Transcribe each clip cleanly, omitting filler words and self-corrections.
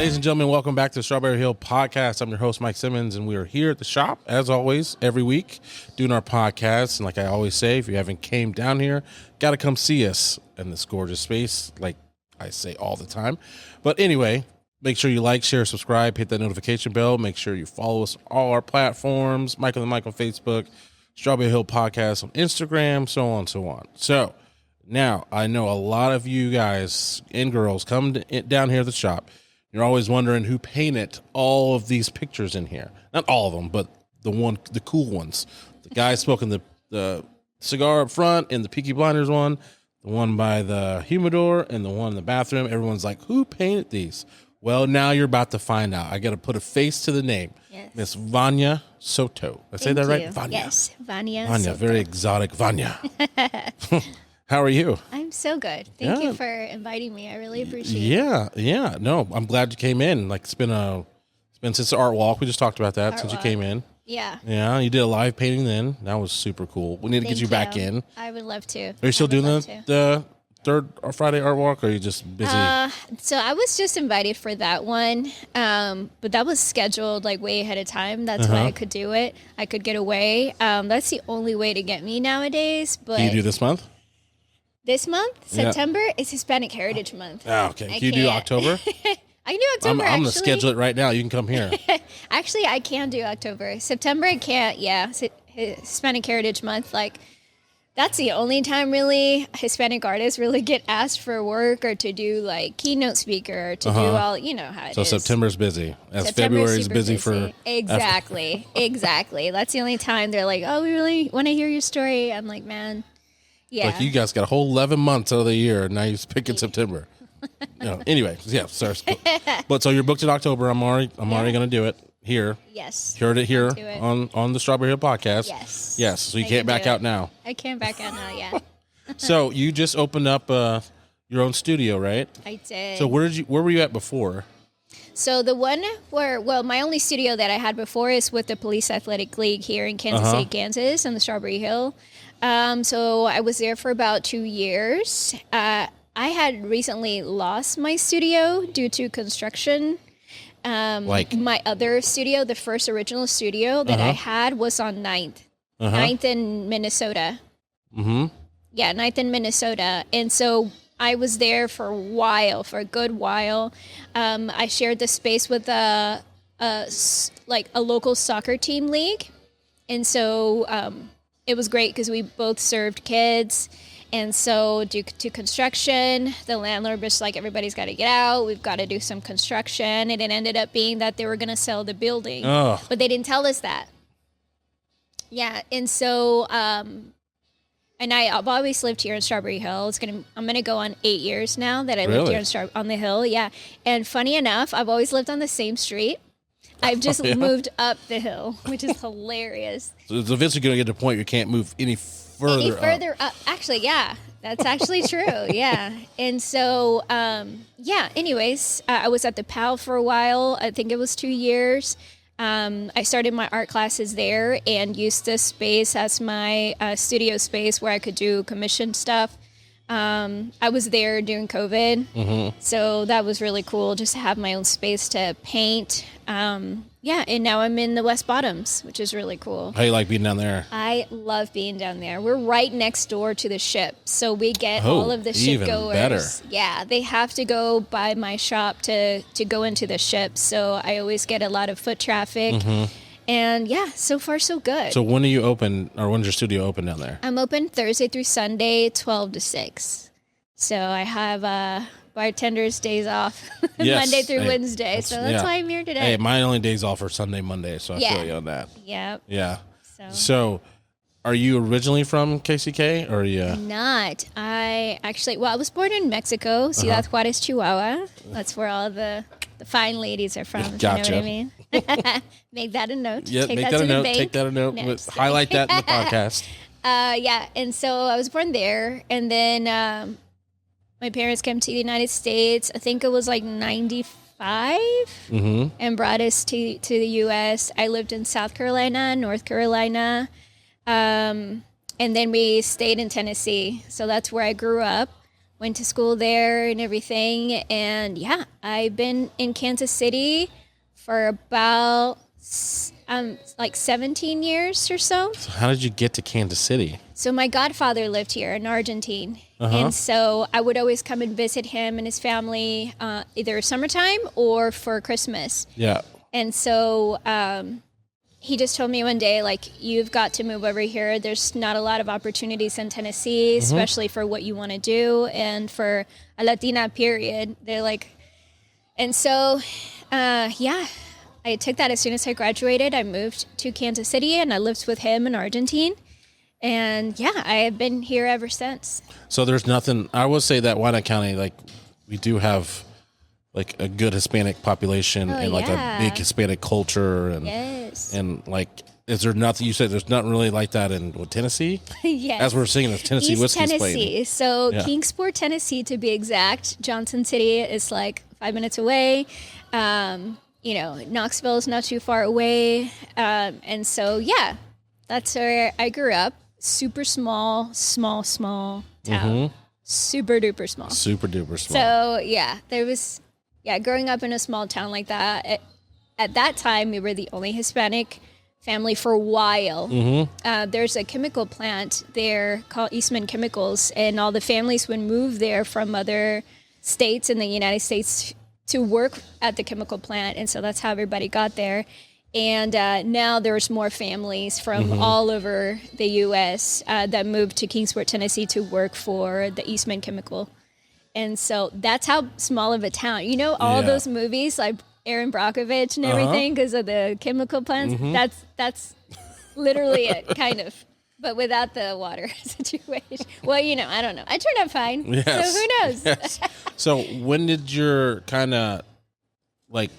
Ladies and gentlemen, welcome back to the Strawberry Hill Podcast. I'm your host, Mike Simmons, and we are here at the shop, as always, every week, doing our podcast. And like I always say, if you haven't came down here, got to come see us in this gorgeous space, like I say all the time. But anyway, make sure you like, share, subscribe, hit that notification bell. Make sure you follow us on all our platforms, Michael and Mike on Facebook, Strawberry Hill Podcast on Instagram, so on and so on. So now I know a lot of you guys and girls come down here at the shop. You're always wondering who painted all of these pictures in here. Not all of them, but the cool ones. The guy smoking the cigar up front and the Peaky Blinders one, the one by the humidor, and the one in the bathroom. Everyone's like, who painted these? Well, now you're about to find out. I got to put a face to the name. Yes. Miss Vania Soto. Did I say that right? Vania. Yes, Vania Soto. Very exotic Vania. How are you? I'm so good. Thank you for inviting me. I really appreciate it. Yeah. No, I'm glad you came in. Like it's been since the art walk. We just talked about that since you came in. Yeah. Yeah, you did a live painting then. That was super cool. We need to get you back in. I would love to. Are you still doing the third Friday art walk, or are you just busy? So I was just invited for that one, but that was scheduled like way ahead of time. That's why I could do it. I could get away. That's the only way to get me nowadays. But can you do this month? This month, September, is Hispanic Heritage Month. Oh, okay. Can you do October? I can do October, I'm going to schedule it right now. You can come here. Actually, I can do October. September, I can't. Yeah, Hispanic Heritage Month. Like, that's the only time, really, Hispanic artists really get asked for work or to do, like, keynote speaker or to do all, you know how it is. So September's busy. As February's busy for... Exactly. Exactly. That's the only time they're like, oh, we really want to hear your story. I'm like, man... Yeah. Like you guys got a whole 11 months out of the year, and now you're picking September. Anyway, yeah, sorry. But so you're booked in October. I'm already going to do it here. Yes. Heard it here on the Strawberry Hill Podcast. Yes. Yes. So you can't back out now. I can't back out now. Yeah. So you just opened up your own studio, right? I did. So where were you at before? So the one my only studio that I had before is with the Police Athletic League here in Kansas City, Kansas, on the Strawberry Hill. So I was there for about 2 years. I had recently lost my studio due to construction. My other studio, the first original studio that I had was on 9th. 9th in Minnesota. Mm-hmm. Yeah, 9th in Minnesota. And so I was there for a good while. I shared the space with a local soccer team league. And so it was great because we both served kids. And so due to construction, the landlord was like, everybody's got to get out. We've got to do some construction. And it ended up being that they were going to sell the building. Oh. But they didn't tell us that. Yeah. And so, and I've always lived here in Strawberry Hill. I'm going to go on 8 years now that I lived here on the hill. Yeah. And funny enough, I've always lived on the same street. I've just moved up the hill, which is hilarious. So it's eventually going to get to the point you can't move any further up. Actually, yeah, that's actually true. Yeah. And so, anyways, I was at the PAL for a while. I think it was 2 years. I started my art classes there and used this space as my studio space where I could do commission stuff. I was there during COVID, so that was really cool just to have my own space to paint. And now I'm in the West Bottoms, which is really cool. How you like being down there? I love being down there. We're right next door to the ship, so we get all of the ship goers. Better. Yeah, they have to go by my shop to go into the ship, so I always get a lot of foot traffic. And yeah, so far so good. So when are you open, or when's your studio open down there? I'm open Thursday through Sunday, 12 to 6. So I have bartender's days off Monday through Wednesday. So that's why I'm here today. Hey, my only days off are Sunday, Monday. So I feel you on that. Yep. Yeah. So are you originally from KCK, or are you? Not. I was born in Mexico, Ciudad Juarez, Chihuahua. That's where all the fine ladies are from. Gotcha. You know what I mean? Make that a note. Yeah, take that a note. No, highlight that in the podcast. And so I was born there, and then my parents came to the United States. I think it was like 95, and brought us to the U.S. I lived in South Carolina, North Carolina, and then we stayed in Tennessee. So that's where I grew up. went to school there and everything. And yeah, I've been in Kansas City for about like 17 years or so. So how did you get to Kansas City? So my godfather lived here in Argentina. And so I would always come and visit him and his family either summertime or for Christmas. Yeah. And so he just told me one day, like, you've got to move over here. There's not a lot of opportunities in Tennessee, especially for what you want to do and for a Latina period. They're like, and so, yeah, I took that as soon as I graduated. I moved to Kansas City and I lived with him in Argentina. And yeah, I have been here ever since. So there's nothing, I will say that Wyandotte County, like, we do have like a good Hispanic population and like a big Hispanic culture. And, and like, is there nothing, you said there's nothing really like that in Tennessee? Yes. As we're seeing, it's Tennessee whiskey Tennessee. So Kingsport, Tennessee, to be exact. Johnson City is like 5 minutes away. You know, Knoxville is not too far away. And so, yeah, that's where I grew up. Super small town. Super duper small. Super duper small. So, yeah, there was, growing up in a small town like that, at that time, we were the only Hispanic family for a while. There's a chemical plant there called Eastman Chemicals, and all the families would move there from other states in the United States to work at the chemical plant, and so that's how everybody got there. And now there's more families from all over the U.S. That moved to Kingsport, Tennessee to work for the Eastman Chemical. And so that's how small of a town. You know, all those movies like Aaron Brockovich and everything because of the chemical plants? That's literally it, kind of. But without the water situation. Well, you know, I don't know. I turned out fine. Yes. So who knows? Yes. So when did your kind of like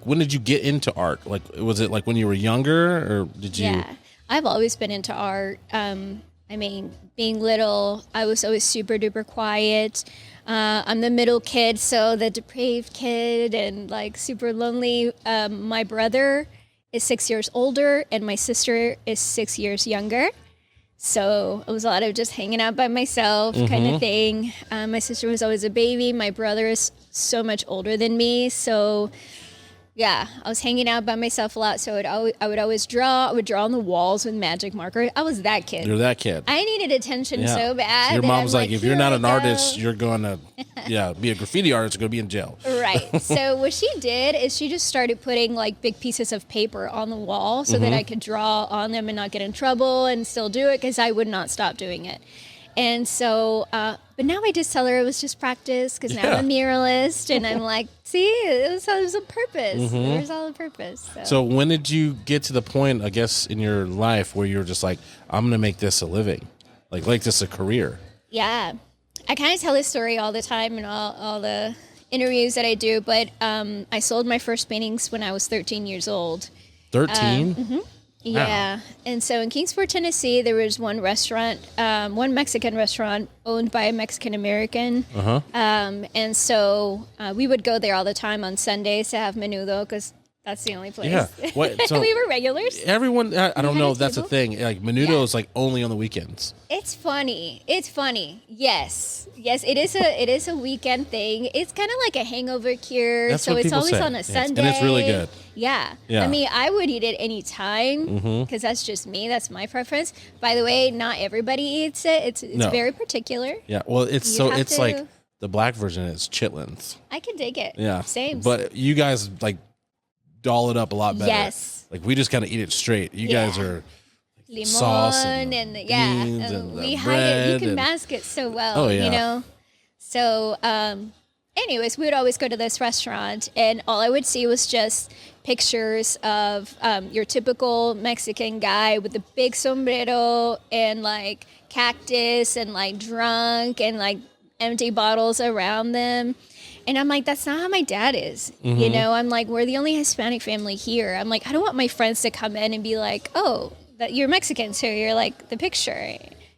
when did you get into art? Like, was it like when you were younger or did you? Yeah, I've always been into art. I mean, being little, I was always super duper quiet. I'm the middle kid, so the depraved kid and like super lonely. My brother is 6 years older and my sister is 6 years younger. So it was a lot of just hanging out by myself kind of thing. My sister was always a baby. My brother is so much older than me. So yeah, I was hanging out by myself a lot. So I would always draw. I would draw on the walls with magic marker. I was that kid. You're that kid. I needed attention so bad. Your mom's like, if you're not an artist, you're going to, be a graffiti artist. You're going to be in jail. Right. So what she did is she just started putting like big pieces of paper on the wall so that I could draw on them and not get in trouble and still do it because I would not stop doing it. And so, but now I just tell her it was just practice because now I'm a muralist and I'm like, see, it was a purpose. It was all a purpose. So when did you get to the point, I guess, in your life where you were just like, I'm going to make this a living, like this a career? Yeah. I kind of tell this story all the time in all the interviews that I do, but I sold my first paintings when I was 13 years old. 13? Yeah. And so in Kingsport, Tennessee, there was one restaurant, one Mexican restaurant owned by a Mexican-American. And so we would go there all the time on Sundays to have menudo because that's the only place. Yeah. So we were regulars. Everyone, I don't know if that's a thing. Like menudo is like only on the weekends. It's funny. Yes, it is a weekend thing. It's kind of like a hangover cure. That's so what it's people always say. On a Sunday. And it's really good. Yeah. I mean, I would eat it any time because that's just me. That's my preference. By the way, not everybody eats it. It's very particular. Yeah. Well, it's like the black version is chitlins. I can dig it. Yeah. Same. But you guys like doll it up a lot better. Yes. Like we just kind of eat it straight. You guys are limon sauce and beans and we bread hide it. You can mask it so well. You know. So, anyways, we would always go to this restaurant, and all I would see was just pictures of your typical Mexican guy with the big sombrero and like cactus and like drunk and like empty bottles around them. And I'm like, that's not how my dad is. You know, I'm like, we're the only Hispanic family here. I'm like, I don't want my friends to come in and be like, oh, that you're Mexican, so you're like the picture,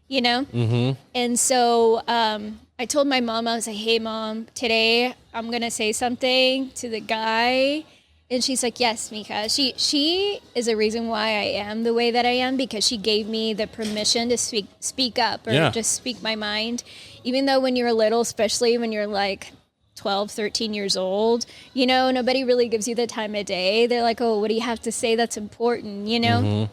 you know? And so I told my mom, I was like, hey, Mom, today I'm going to say something to the guy. And she's like, yes, Mika. She is a reason why I am the way that I am because she gave me the permission to speak up or just speak my mind. even though when you're little, especially when you're like 12, 13 years old, you know, nobody really gives you the time of day. They're like, oh, what do you have to say that's important, you know?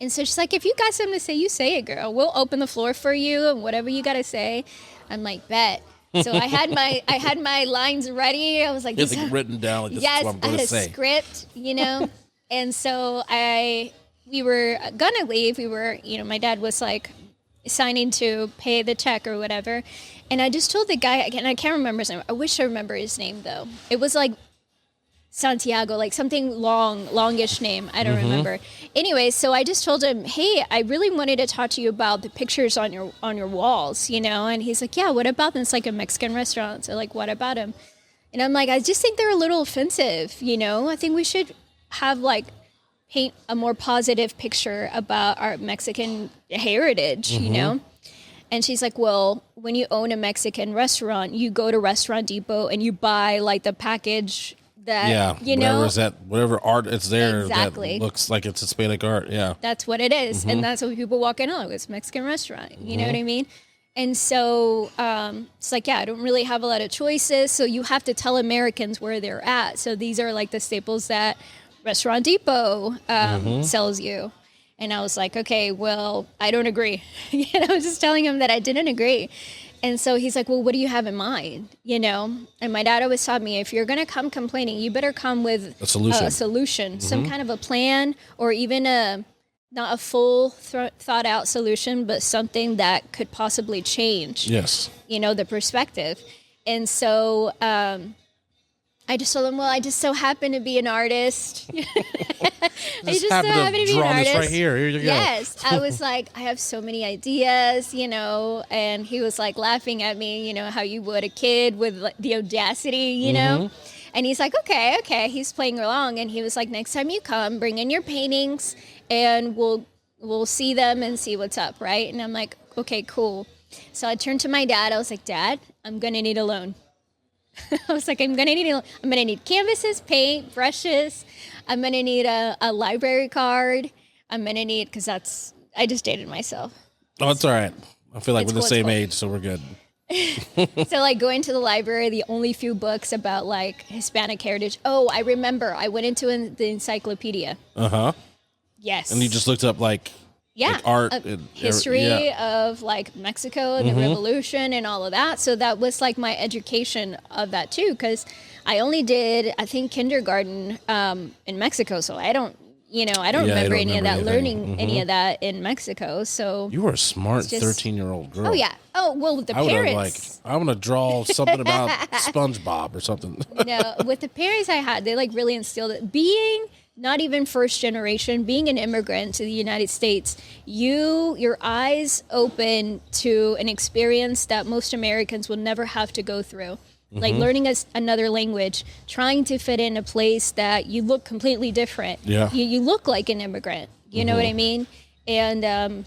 And so she's like, if you got something to say, you say it, girl. We'll open the floor for you and whatever you got to say. I'm like, bet. So I had my lines ready. I was like, it's like written down. Like, this yes, is what I'm I had gonna a say. script, you know. And so we were gonna leave. We were, you know, my dad was like signing to pay the check or whatever. And I just told the guy, and I can't remember his name. I wish I remember his name though. It was like Santiago, like something longish name. I don't remember. Anyway, so I just told him, hey, I really wanted to talk to you about the pictures on your walls, you know? And he's like, yeah, what about them? It's like a Mexican restaurant. So like, what about them? And I'm like, I just think they're a little offensive, you know? I think we should have like paint a more positive picture about our Mexican heritage, you know? And she's like, well, when you own a Mexican restaurant, you go to Restaurant Depot and you buy like the package that, you know, whatever art it's there exactly. that looks like it's Hispanic art. Yeah. That's what it is. And that's what people walk in on. It's a Mexican restaurant. You know what I mean? And so it's like, yeah, I don't really have a lot of choices. So you have to tell Americans where they're at. So these are like the staples that Restaurant Depot sells you. And I was like, okay, well, I don't agree. I was just telling him that I didn't agree. And so he's like, well, what do you have in mind? You know? And my dad always taught me, if you're going to come complaining, you better come with a solution, some kind of a plan, or even not a full thought out solution, but something that could possibly change, you know, the perspective. And so I just told him, well, I just so happen to be an artist. I just happen to be an artist. This right here. Here you go. Yes. I was like, I have so many ideas, you know, and he was like laughing at me, you know, how you would a kid with like, the audacity, you know. And he's like, okay. He's playing along. And he was like, next time you come, bring in your paintings and we'll see them and see what's up, right? And I'm like, okay, cool. So I turned to my dad. I was like, Dad, I'm going to need a loan. I was like, I'm gonna need canvases, paint, brushes. I'm gonna need a library card. I'm gonna need, because I just dated myself. Oh, it's all right. I feel like we're the same age, so we're good. So like going to the library, the only few books about like Hispanic heritage. Oh, I remember. I went into the encyclopedia. Yes. And you just looked up like art, history of like Mexico and the revolution and all of that. So that was like my education of that too, because I only did, I think, kindergarten in Mexico. So I don't remember any of that, learning any of that in Mexico. So you were a smart 13-year-old girl. Oh yeah. Oh well, with the parents. I want to draw something about SpongeBob or something. No, with the parents I had, they like really instilled it. Being not even first generation, being an immigrant to the United States, your eyes open to an experience that most Americans will never have to go through. Like learning another language, trying to fit in a place that you look completely different. Yeah. You look like an immigrant. You know what I mean? And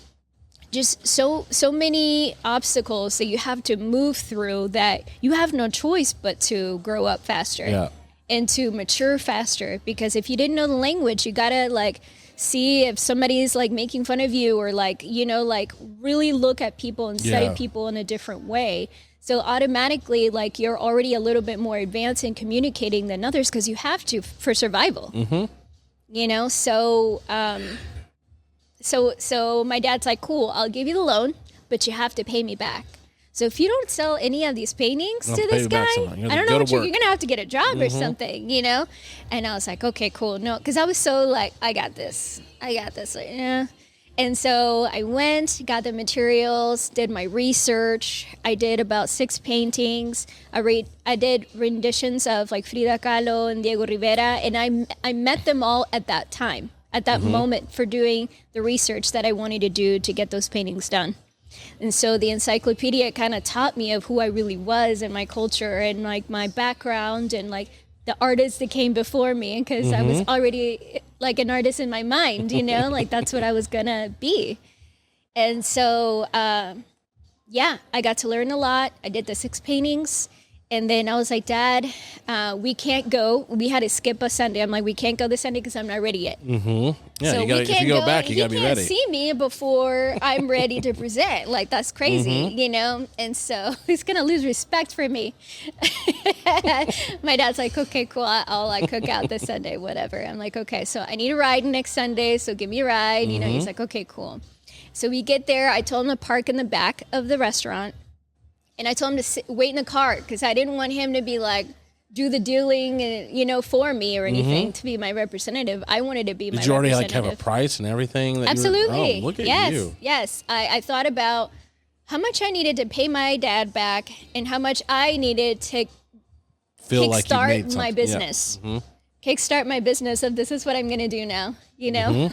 just so many obstacles that you have to move through that you have no choice but to grow up faster. Yeah. And to mature faster, because if you didn't know the language, you gotta like see if somebody's like making fun of you, or like, you know, like really look at people and study people in a different way. So automatically, like, you're already a little bit more advanced in communicating than others, because you have to for survival. You know, so my dad's like, cool, I'll give you the loan, but you have to pay me back. So if you don't sell any of these paintings to this guy, I don't know what you're going to have to get a job or something, you know? And I was like, okay, cool. No, because I was so like, I got this. Like, yeah. And so I went, got the materials, did my research. I did about 6 paintings. I did renditions of like Frida Kahlo and Diego Rivera. And I met them all at that time, at that moment, for doing the research that I wanted to do to get those paintings done. And so the encyclopedia kind of taught me of who I really was and my culture and like my background and like the artists that came before me, because I was already like an artist in my mind, you know, like that's what I was gonna be. And so, I got to learn a lot. I did the 6 paintings, And then I was like, Dad, we can't go. We had to skip a Sunday. I'm like, we can't go this Sunday because I'm not ready yet. Mm-hmm. Yeah, so if you go back, you got to be ready. He can't see me before I'm ready to present. Like, that's crazy, you know? And so he's going to lose respect for me. My dad's like, okay, cool. I'll like cook out this Sunday, whatever. I'm like, okay, so I need a ride next Sunday. So give me a ride. You know, he's like, okay, cool. So we get there. I told him to park in the back of the restaurant. And I told him to wait in the car because I didn't want him to be like, do the dealing, you know, for me or anything to be my representative. I wanted to be my representative. Did you already like have a price and everything? That Absolutely. Look at you. Yes. I thought about how much I needed to pay my dad back and how much I needed to kickstart my business. Yeah. Kickstart my business of this is what I'm going to do now, you know?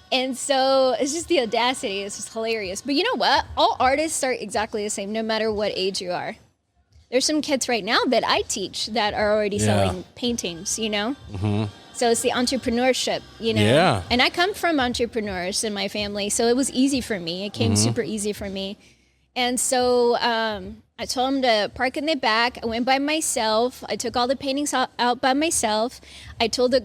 And so it's just the audacity. It's just hilarious. But you know what? All artists are exactly the same, no matter what age you are. There's some kids right now that I teach that are already selling paintings, you know? So it's the entrepreneurship, you know? Yeah. And I come from entrepreneurs in my family, so it was easy for me. It came super easy for me. And so I told him to park in the back. I went by myself. I took all the paintings out by myself. I told the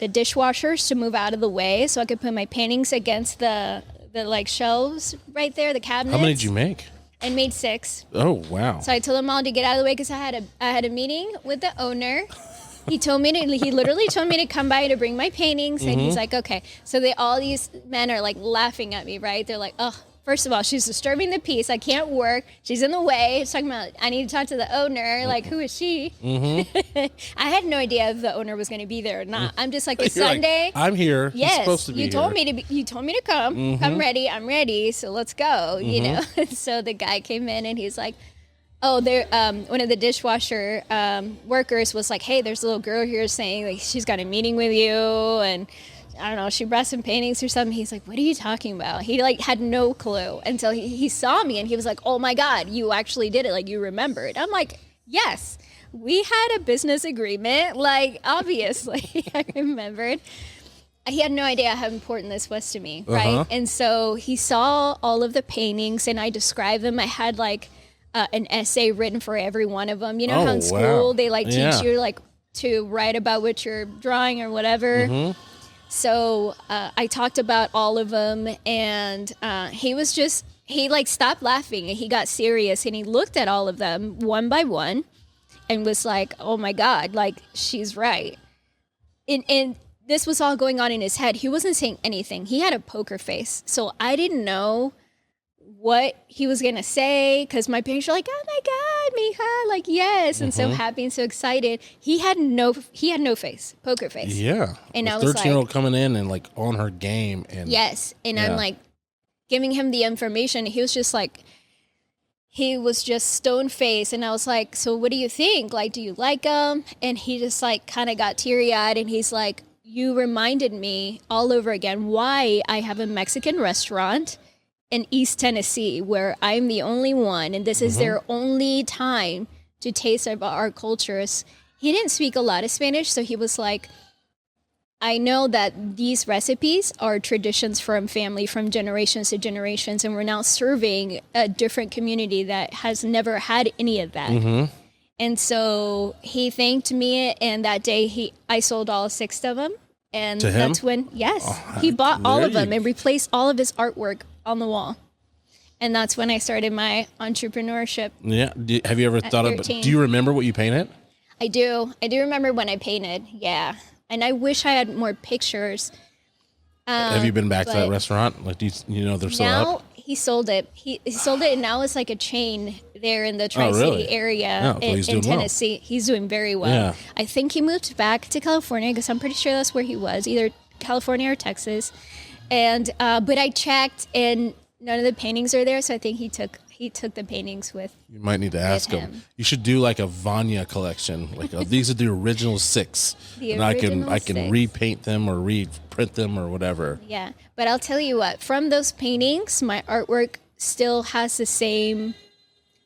dishwashers to move out of the way so I could put my paintings against the like shelves right there, the cabinets. How many did you make? I made 6. Oh, wow. So I told them all to get out of the way because I had a meeting with the owner. He literally told me to come by to bring my paintings, and he's like, okay. So all these men are like laughing at me, right? They're like, oh. First of all, she's disturbing the peace. I can't work. She's in the way. She's talking about, I need to talk to the owner. Like, who is she? I had no idea if the owner was going to be there or not. I'm just like, it's Sunday. Like, I'm here. Yes, supposed to be you told me to come. I'm ready. I'm ready. So let's go. You know. So the guy came in and he's like, oh, there. One of the dishwasher workers was like, hey, there's a little girl here saying like she's got a meeting with you and. I don't know, she brought some paintings or something. He's like, what are you talking about? He like had no clue until he saw me and he was like, oh my God, you actually did it. Like you remembered. I'm like, yes, we had a business agreement. Like obviously I remembered. He had no idea how important this was to me. Right. And so he saw all of the paintings and I described them. I had like an essay written for every one of them. You know how in school they like teach you like to write about what you're drawing or whatever. So I talked about all of them, and he like stopped laughing, and he got serious, and he looked at all of them one by one, and was like, "Oh my God, like she's right." And this was all going on in his head. He wasn't saying anything. He had a poker face, so I didn't know what he was gonna say because my parents were like, "Oh my God, Mija!" Like yes, and so happy and so excited. He had no face, poker face. Yeah, and I was 13-year-old coming in and like on her game and yes, and I'm like giving him the information. He was just stone faced, and I was like, "So what do you think? Like, do you like him?" And he just like kind of got teary eyed, and he's like, "You reminded me all over again why I have a Mexican restaurant." In East Tennessee, where I'm the only one, and this is their only time to taste of our cultures. He didn't speak a lot of Spanish, so he was like, I know that these recipes are traditions from family, from generations to generations, and we're now serving a different community that has never had any of that. And so he thanked me, and that day I sold all 6 of them. And that's when, he bought all of them and replaced all of his artwork on the wall. And that's when I started my entrepreneurship. Yeah. Have you ever thought about, do you remember what you painted? I do. I do remember when I painted. Yeah. And I wish I had more pictures. Have you been back to that restaurant? Like, do you know they're still up? He sold it. He sold it, and now it's like a chain there in the Tri-City area in Tennessee. Well. He's doing very well. Yeah. I think he moved back to California because I'm pretty sure that's where he was, either California or Texas. And but I checked, and none of the paintings are there, so I think he took the paintings with. You might need to ask him. You should do like a Vania collection. Like these are the original 6, and I can repaint them or reprint them or whatever. Yeah, but I'll tell you what. From those paintings, my artwork still has the same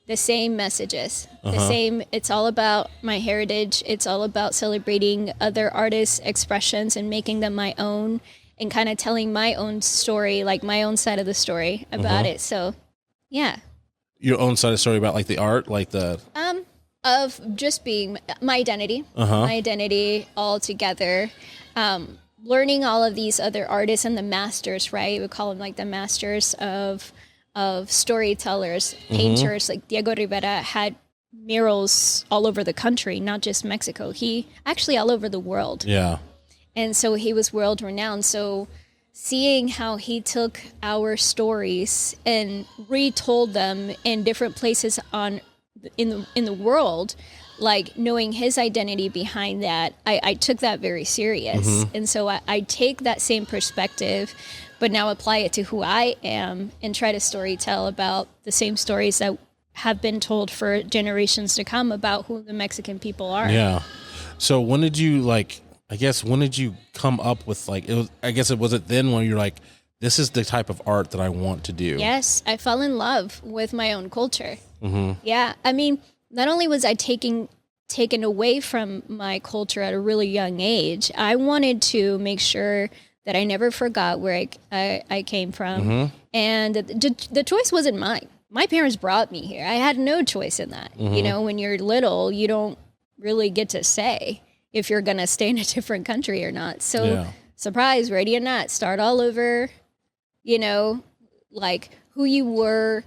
messages. The same. It's all about my heritage. It's all about celebrating other artists' expressions and making them my own, and kind of telling my own story, like my own side of the story about it. So, yeah. Your own side of the story about like the art, like the Of just being my identity all together. Learning all of these other artists and the masters, right? We call them like the masters of storytellers, painters. Like Diego Rivera had murals all over the country, not just Mexico. He actually all over the world. Yeah. And so he was world renowned. So seeing how he took our stories and retold them in different places in the world, like knowing his identity behind that, I took that very serious. And so I take that same perspective, but now apply it to who I am and try to storytell about the same stories that have been told for generations to come about who the Mexican people are. Yeah. So when did you when did you come up with was it then when you're like, this is the type of art that I want to do? Yes. I fell in love with my own culture. Yeah. I mean, not only was I taken away from my culture at a really young age, I wanted to make sure that I never forgot where I came from. And the choice wasn't mine. My parents brought me here. I had no choice in that. You know, when you're little, you don't really get to say if you're going to stay in a different country or not. So surprise, ready or not, start all over, you know, like who you were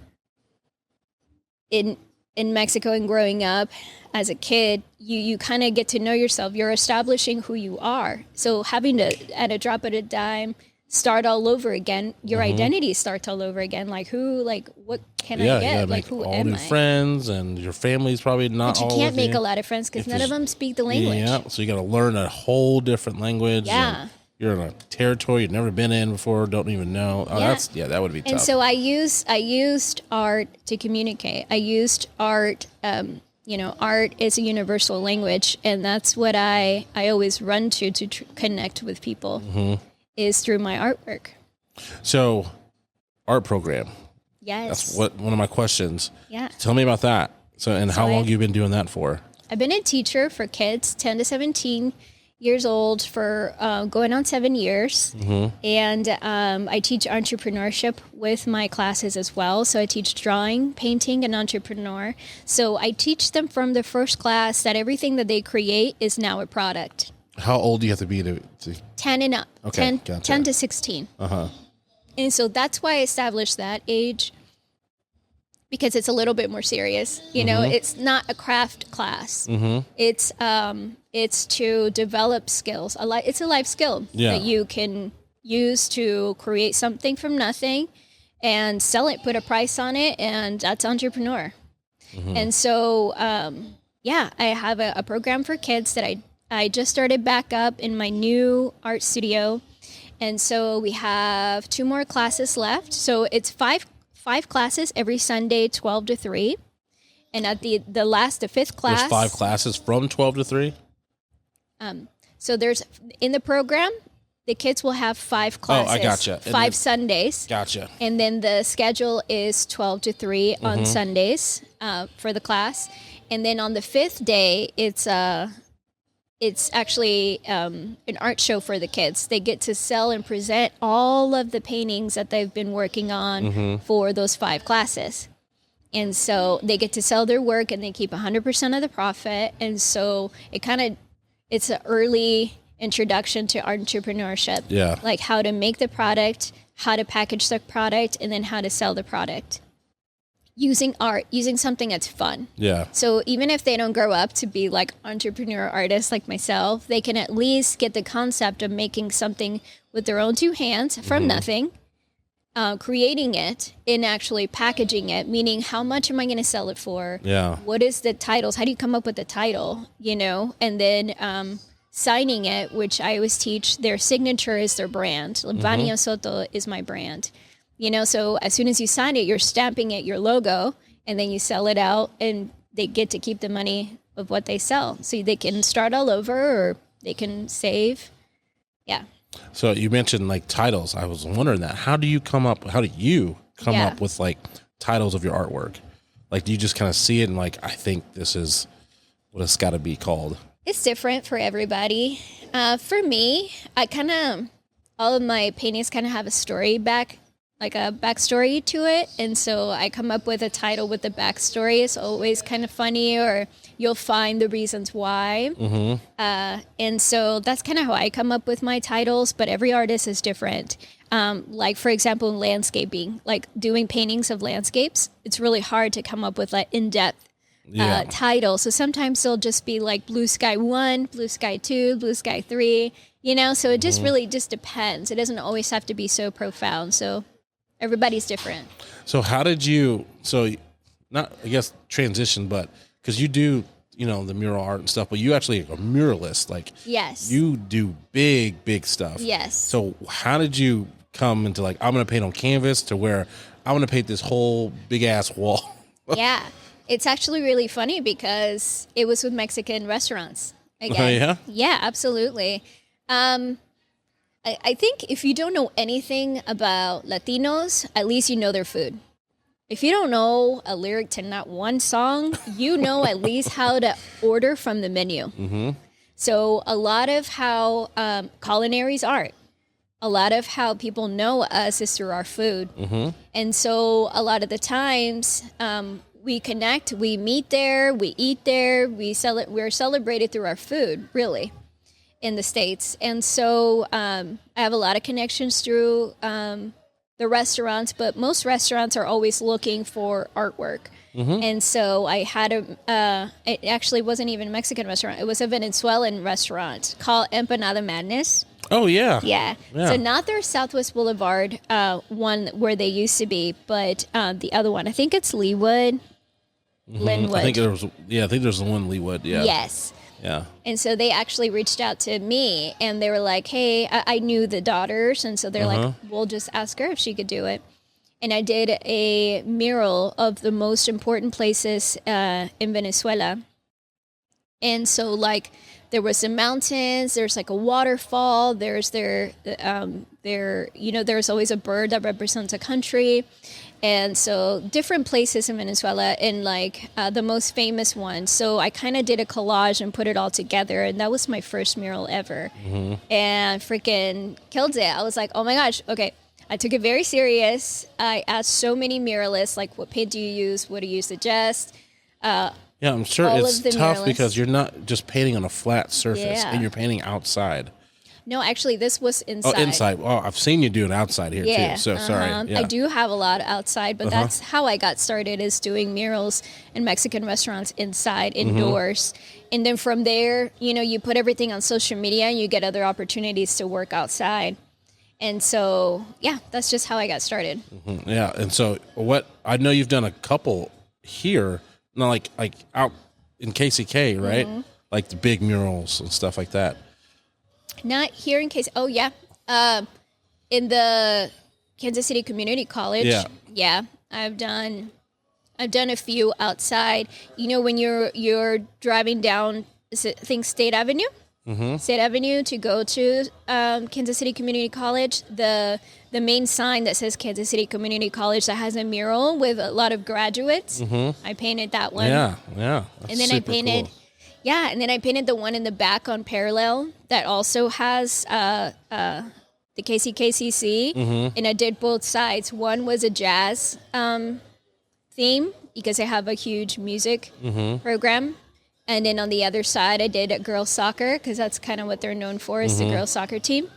in Mexico and growing up as a kid, you kind of get to know yourself. You're establishing who you are. So having to, at a drop of a dime, start all over again, your identity starts all over again. Like what can I get? Like who am I? Friends, and your family's probably not all. But you can't make a lot of friends because none of them speak the language. Yeah, so you got to learn a whole different language. Yeah. You're in a territory you've never been in before, don't even know. Oh, that would be tough. And so I used art to communicate. I used art, art is a universal language, and that's what I always run to connect with people, is through my artwork. So, art program. Yes. That's one of my questions. Yeah. Tell me about that. So how long have you been doing that for? I've been a teacher for kids 10 to 17 years old for going on 7 years. And I teach entrepreneurship with my classes as well. So I teach drawing, painting, and entrepreneur. So I teach them from the first class that everything that they create is now a product. How old do you have to be to 10 and up. Okay, 10 to 16. And so that's why I established that age, because it's a little bit more serious. You know, it's not a craft class. It's to develop skills. It's a life skill that you can use to create something from nothing and sell it, put a price on it, and that's entrepreneur. And so, I have a program for kids that I just started back up in my new art studio. And so we have 2 more classes left. So it's five classes every Sunday, 12 to 3. And at the 5th class... There's 5 classes from 12 to 3? So there's, in the program, the kids will have 5 classes. Oh, I gotcha. 5 Sundays. Gotcha. And then the schedule is 12 to 3 on Sundays for the class. And then on the 5th day, it's actually an art show for the kids. They get to sell and present all of the paintings that they've been working on for those 5 classes. And so they get to sell their work and they keep 100% of the profit. And so it's an early introduction to entrepreneurship. Yeah. Like how to make the product, how to package the product, and then how to sell the product. Using art, using something that's fun. Yeah. So even if they don't grow up to be like entrepreneur artists like myself, they can at least get the concept of making something with their own 2 hands from nothing, creating it and actually packaging it, meaning how much am I going to sell it for? Yeah. What is the titles? How do you come up with the title, you know? And then signing it, which I always teach, their signature is their brand. Vania Soto is my brand. You know, so as soon as you sign it, you're stamping it, your logo, and then you sell it out, and they get to keep the money of what they sell. So they can start all over, or they can save. Yeah. So you mentioned like titles. I was wondering that. How do you come up with like titles of your artwork? Like, do you just kind of see it and like, I think this is what it's got to be called? It's different for everybody. For me, all of my paintings kind of have a story back like a backstory to it. And so I come up with a title with the backstory. It's always kind of funny, or you'll find the reasons why. And so that's kind of how I come up with my titles, but every artist is different. Like, for example, in landscaping, like doing paintings of landscapes, it's really hard to come up with like in-depth title. So sometimes they'll just be like Blue Sky 1, Blue Sky 2, Blue Sky 3, so it just really just depends. It doesn't always have to be so profound. So everybody's different. So how did you, not, I guess, transition, but because you do, the mural art and stuff, but you actually are a muralist. Like, yes, you do big stuff. Yes. So how did you come into like, I'm going to paint on canvas to where I'm going to paint this whole big ass wall? Yeah. It's actually really funny because it was with Mexican restaurants again. Oh, yeah? Yeah, absolutely. I think if you don't know anything about Latinos, at least you know their food. If you don't know a lyric to not one song, you know at least how to order from the menu. Mm-hmm. So a lot of how culinary is art. A lot of how people know us is through our food. Mm-hmm. And so a lot of the times we connect, we meet there, we eat there, we're celebrated through our food, really, in the States. And so I have a lot of connections through the restaurants, but most restaurants are always looking for artwork. Mm-hmm. And so I had it actually wasn't even a Mexican restaurant. It was a Venezuelan restaurant called Empanada Madness. Oh, yeah. Yeah. So not their Southwest Boulevard one where they used to be, but the other one. I think it's Leewood, Linwood. I think there's the one Leewood. Yeah. Yes. Yeah. And so they actually reached out to me and they were like, hey, I knew the daughters. And so they're like, we'll just ask her if she could do it. And I did a mural of the most important places in Venezuela. And so like there was some mountains, there's like a waterfall, there's there's always a bird that represents a country. And so different places in Venezuela and like the most famous one. So I kind of did a collage and put it all together. And that was my first mural ever. Mm-hmm. And freaking killed it. I was like, oh my gosh. Okay. I took it very serious. I asked so many muralists, like, what paint do you use? What do you suggest? Yeah, I'm sure it's tough because you're not just painting on a flat surface and you're painting outside. No, actually, this was inside. Oh, inside. Well, I've seen you do it outside here, too. So, sorry. Yeah. I do have a lot outside, but that's how I got started, is doing murals in Mexican restaurants inside, indoors. And then from there, you put everything on social media and you get other opportunities to work outside. And so, yeah, that's just how I got started. Mm-hmm. Yeah. And so I know you've done a couple here, not like out in KCK, right? Mm-hmm. Like the big murals and stuff like that. Not here in case. Oh yeah, in the Kansas City Community College. Yeah, I've done a few outside. When you're driving down, State Avenue, State Avenue to go to Kansas City Community College. The main sign that says Kansas City Community College that has a mural with a lot of graduates. I painted that one. Yeah. And then I painted. Cool. Yeah, and then I painted the one in the back on Parallel that also has the KCKCC, and I did both sides. One was a jazz theme because they have a huge music program, and then on the other side I did girls soccer because that's kind of what they're known for, is the girls soccer team.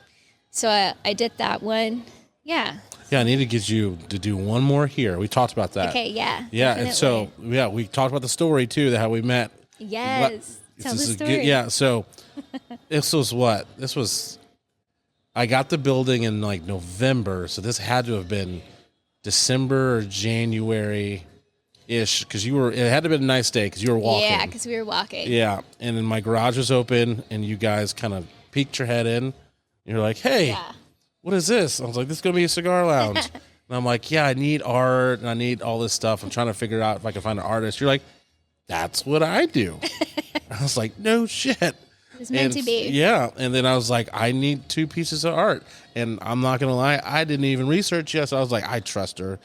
So I did that one. Yeah. Yeah, I need to get you to do one more here. We talked about that. Okay, yeah. Yeah, definitely. And so we talked about the story too, how we met. Yes. Tell the story. So this was what? I got the building in like November, so this had to have been December or January-ish, because it had to have been a nice day because you were walking. Yeah, because we were walking. Yeah, and then my garage was open, and you guys kind of peeked your head in. And you're like, hey, what is this? I was like, this is going to be a cigar lounge. And I'm like, yeah, I need art, and I need all this stuff. I'm trying to figure out if I can find an artist. You're like, that's what I do. I was like, no shit. It's meant to be. Yeah. And then I was like, I need 2 pieces of art. And I'm not going to lie, I didn't even research yet. So I was like, I trust her.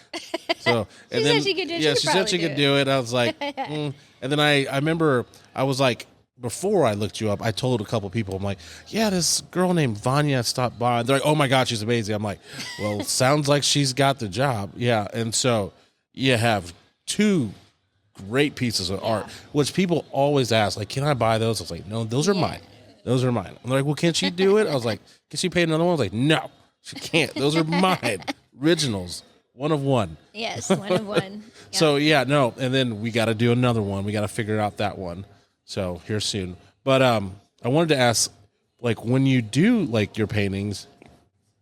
So she said she could do it. Yeah, she said she could do it. I was like, And then I remember I was like, before I looked you up, I told a couple people, I'm like, yeah, this girl named Vania stopped by. They're like, oh my God, she's amazing. I'm like, well, sounds like she's got the job. Yeah. And so you have 2 great pieces of art, which people always ask, like, can I buy those? I was like, no, those are mine. Those are mine. I'm like, well, can she do it? I was like, can she pay another one? I was like, no, she can't. Those are mine. Originals. 1 of 1. Yes, 1 of 1. Yeah. So yeah, no. And then we got to do another one. We got to figure out that one. So here soon. But I wanted to ask, like, when you do like your paintings,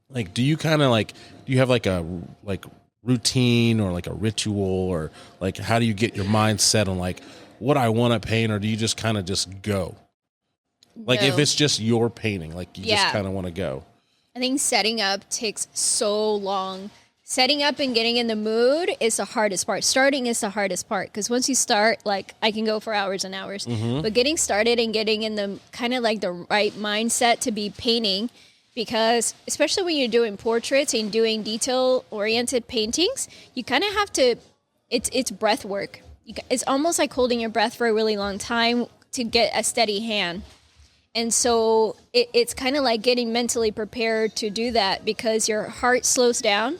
like, do you kind of like, do you have like a routine or like a ritual, or like how do you get your mind set on like what I want to paint, or do you just kind of just go? Like if it's just your painting, like you just kind of want to go. I think setting up takes so long. Setting up and getting in the mood is the hardest part. Starting is the hardest part, because once you start, like, I can go for hours and hours. But getting started and getting in the kind of like the right mindset to be painting, because especially when you're doing portraits and doing detail-oriented paintings, you kind of have to, it's breath work. It's almost like holding your breath for a really long time to get a steady hand. And so it's kind of like getting mentally prepared to do that, because your heart slows down.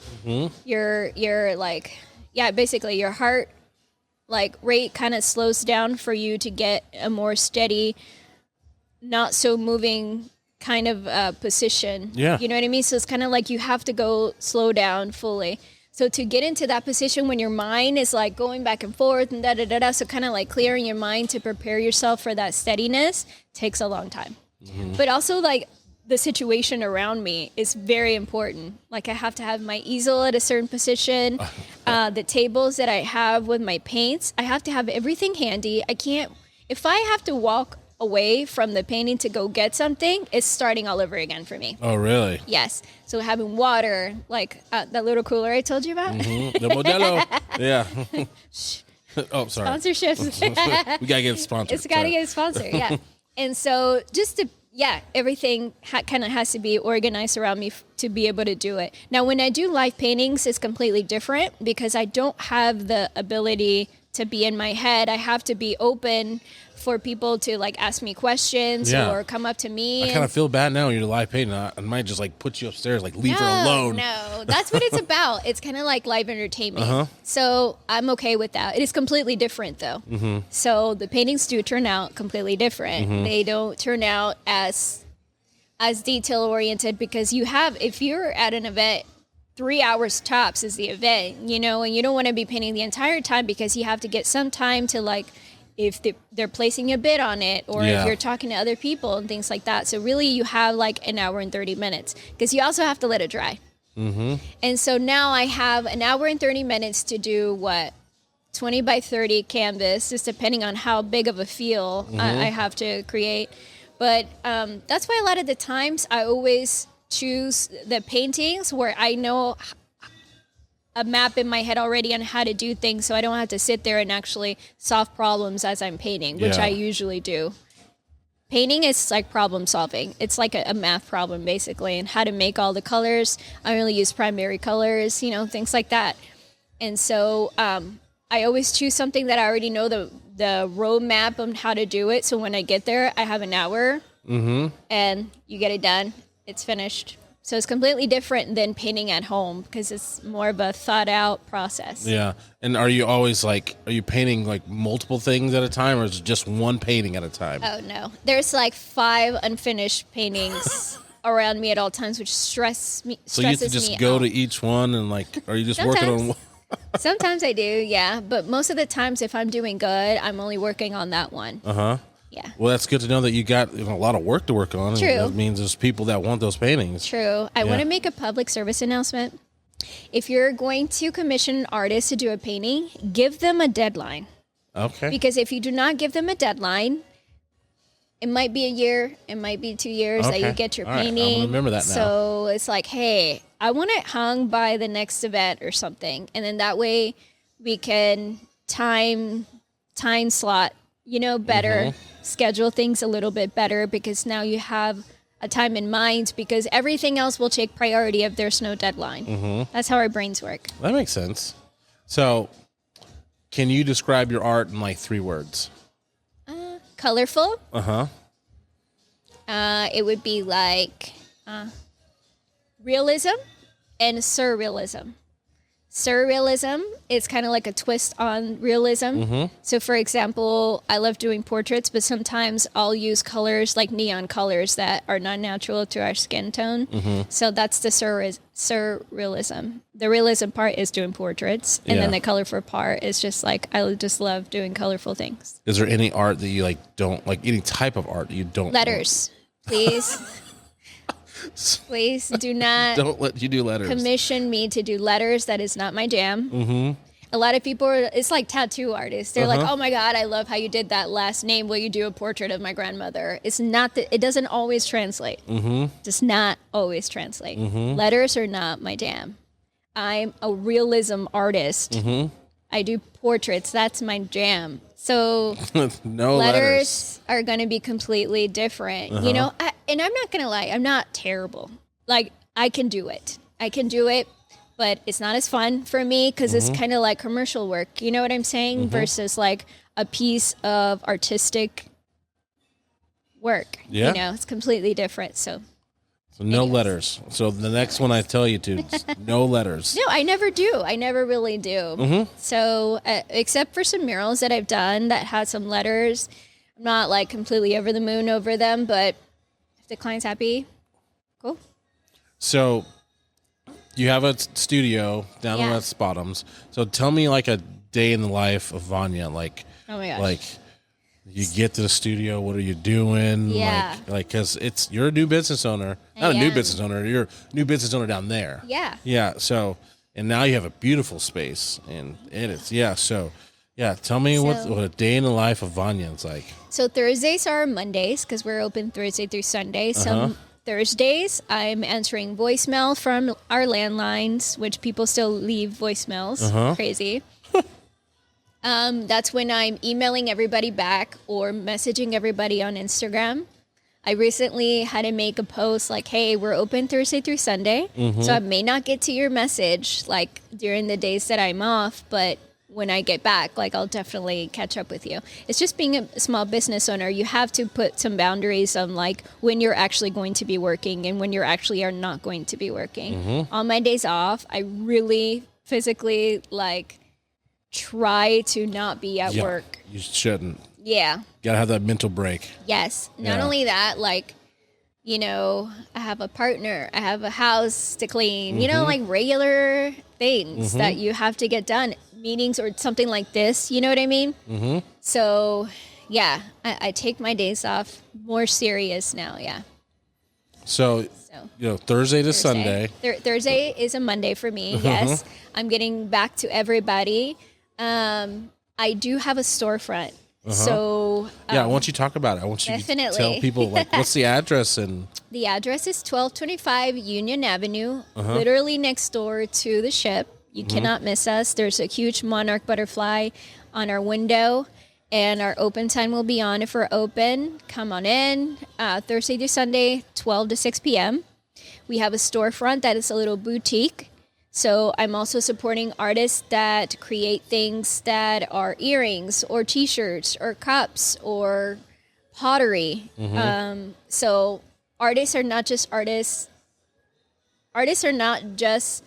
You're like, basically your heart like rate kind of slows down for you to get a more steady, not so moving kind of position. Yeah. You know what I mean? So it's kind of like you have to go slow down fully. So to get into that position when your mind is like going back and forth and so kind of like clearing your mind to prepare yourself for that steadiness takes a long time. But also like the situation around me is very important. Like I have to have my easel at a certain position, the tables that I have with my paints, I have to have everything handy. I can't, if I have to walk away from the painting to go get something, it's starting all over again for me. Oh, really? Yes. So having water, like that little cooler I told you about. The Modelo. Yeah. Oh, sorry. Sponsorships. We got to get sponsored. It's got to get a sponsor, yeah. And so just to, everything kind of has to be organized around me to be able to do it. Now, when I do live paintings, it's completely different, because I don't have the ability to be in my head. I have to be open for people to like ask me questions or come up to me. I kind of feel bad now when you're live painting. I might just like put you upstairs, like leave her alone. No, that's what it's about. It's kind of like live entertainment. So I'm okay with that. It is completely different though. So the paintings do turn out completely different. They don't turn out as detail oriented, because you have, if you're at an event, 3 hours tops is the event, you know, and you don't want to be painting the entire time, because you have to get some time to like, if they're placing a bid on it, or if you're talking to other people and things like that. So really you have like an hour and 30 minutes, because you also have to let it dry. And so now I have an hour and 30 minutes to do 20 by 30 canvas, just depending on how big of a feel I have to create. But that's why a lot of the times I always choose the paintings where I know a map in my head already on how to do things, so I don't have to sit there and actually solve problems as I'm painting, which I usually do. Painting is like problem solving. It's like a math problem basically, and how to make all the colors. I only use primary colors, you know, things like that. And so I always choose something that I already know the roadmap on how to do it. So when I get there, I have an hour and you get it done. It's finished. So it's completely different than painting at home, because it's more of a thought out process. Yeah. And are you always like, are you painting like multiple things at a time, or is it just one painting at a time? Oh, no. There's like 5 unfinished paintings around me at all times, which stresses me out. So you have to just go to each one and like, are you just working on one? Sometimes I do, yeah. But most of the times, if I'm doing good, I'm only working on that one. Yeah. Well, that's good to know that you got a lot of work to work on. True. That means there's people that want those paintings. True. I want to make a public service announcement. If you're going to commission an artist to do a painting, give them a deadline. Okay. Because if you do not give them a deadline, it might be a year, it might be 2 years that you get your painting. Right. I'm gonna remember that now. So it's like, hey, I want it hung by the next event or something. And then that way we can time slot, you know, better, schedule things a little bit better, because now you have a time in mind, because everything else will take priority if there's no deadline. That's how our brains work. That makes sense. So can you describe your art in like 3 words? colorful. Uh-huh. It would be like realism and surrealism. Surrealism is kind of like a twist on realism. So, for example, I love doing portraits, but sometimes I'll use colors like neon colors that are not natural to our skin tone. So that's the surrealism. The realism part is doing portraits, and then the colorful part is just like I just love doing colorful things. Is there any art that you like don't like? Any type of art that you don't? Letters, please. Please do not Don't let you do letters. commission me to do letters. That is not my jam. A lot of people it's like tattoo artists. They're like, oh my God, I love how you did that last name. Will you do a portrait of my grandmother? It's not that it doesn't always translate. Does not always translate. Letters are not my jam. I'm a realism artist. I do portraits. That's my jam. So no letters are going to be completely different. You know, and I'm not going to lie, I'm not terrible. Like, I can do it. But it's not as fun for me because it's kind of like commercial work. You know what I'm saying? Versus like a piece of artistic work. Yeah. You know, it's completely different. So no letters. So the next one I tell you to, no letters. no, I never do. I never really do. So except for some murals that I've done that had some letters, I'm not like completely over the moon over them. But if the client's happy, cool. So you have a studio down in West Bottoms. So tell me like a day in the life of Vania. Like, Oh my gosh. like you get to the studio. What are you doing? Yeah. Like, cause you're a new business owner, not a new business owner. You're a new business owner down there. Yeah. Yeah. So, and now you have a beautiful space and So yeah, tell me what a day in the life of Vania is like. So Thursdays are Mondays because we're open Thursday through Sunday. Some Thursdays, I'm answering voicemail from our landlines, which people still leave voicemails. Crazy. That's when I'm emailing everybody back or messaging everybody on Instagram. I recently had to make a post like, hey, we're open Thursday through Sunday. So I may not get to your message like during the days that I'm off, but when I get back, like I'll definitely catch up with you. It's just being a small business owner. You have to put some boundaries on like when you're actually going to be working and when you're actually are not going to be working. On my days off, I really physically like try to not be at work. You shouldn't. Yeah. Gotta have that mental break. Yes. Not only that, like, you know, I have a partner, I have a house to clean, you know, like regular things that you have to get done, meetings or something like this, you know what I mean? So, yeah, I take my days off more serious now, yeah. So you know, Thursday to Sunday. Thursday is a Monday for me, yes. I'm getting back to everybody. I do have a storefront. So I want you to talk about it. I want you to tell people like what's the address and the address is 1225 Union Avenue, literally next door to the ship. You cannot miss us. There's a huge monarch butterfly on our window, and our open time will be on if we're open. Come on in. Thursday to Sunday, 12 to 6 p.m. We have a storefront that is a little boutique. So I'm also supporting artists that create things that are earrings or T-shirts or cups or pottery. So artists are not just artists. Artists are not just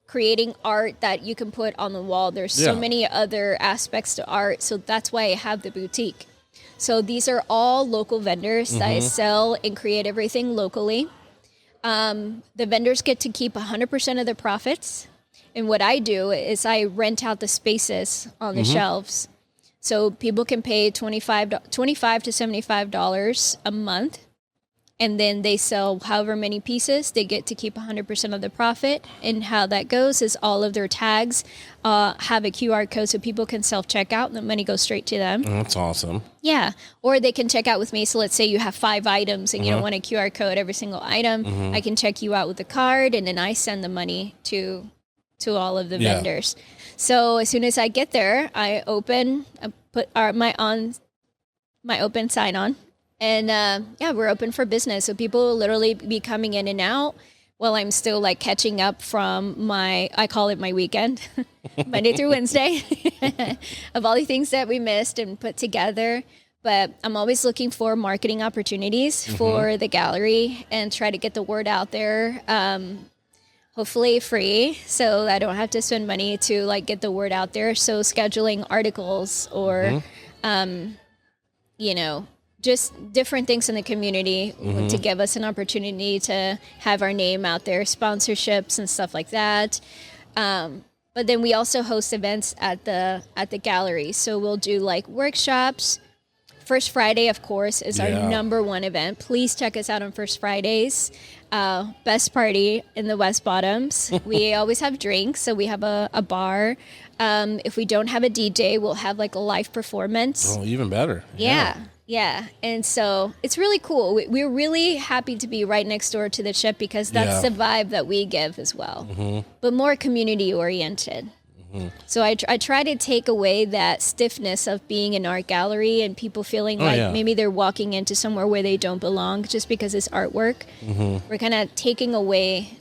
creating art that you can put on the wall. There's so many other aspects to art. So that's why I have the boutique. So these are all local vendors that sell and create everything locally. The vendors get to keep 100% of the profits. And what I do is I rent out the spaces on the shelves. So people can pay $25 to $75 a month. And then they sell however many pieces. They get to keep 100% of the profit. And how that goes is all of their tags have a QR code so people can self-checkout and the money goes straight to them. Oh, that's awesome. Yeah. Or they can check out with me. So let's say you have 5 items and you don't want a QR code every single item. I can check you out with a card and then I send the money to all of the vendors. So as soon as I get there, I put my open sign on. And we're open for business. So people will literally be coming in and out while I'm still like catching up from I call it my weekend, Monday through Wednesday, of all the things that we missed and put together. but I'm always looking for marketing opportunities for the gallery and try to get the word out there. Hopefully free, so I don't have to spend money to like get the word out there. So scheduling articles or, just different things in the community to give us an opportunity to have our name out there, sponsorships and stuff like that. But then we also host events at the gallery. So we'll do like workshops. First Friday, of course, is our number one event. Please check us out on First Fridays. Best party in the West Bottoms. We always have drinks, so we have a bar. If we don't have a DJ, we'll have like a live performance. Oh, even better. Yeah. And so it's really cool. We're really happy to be right next door to the ship because that's the vibe that we give as well, but more community oriented. So I try to take away that stiffness of being an art gallery and people feeling maybe they're walking into somewhere where they don't belong just because it's artwork. We're kind of taking away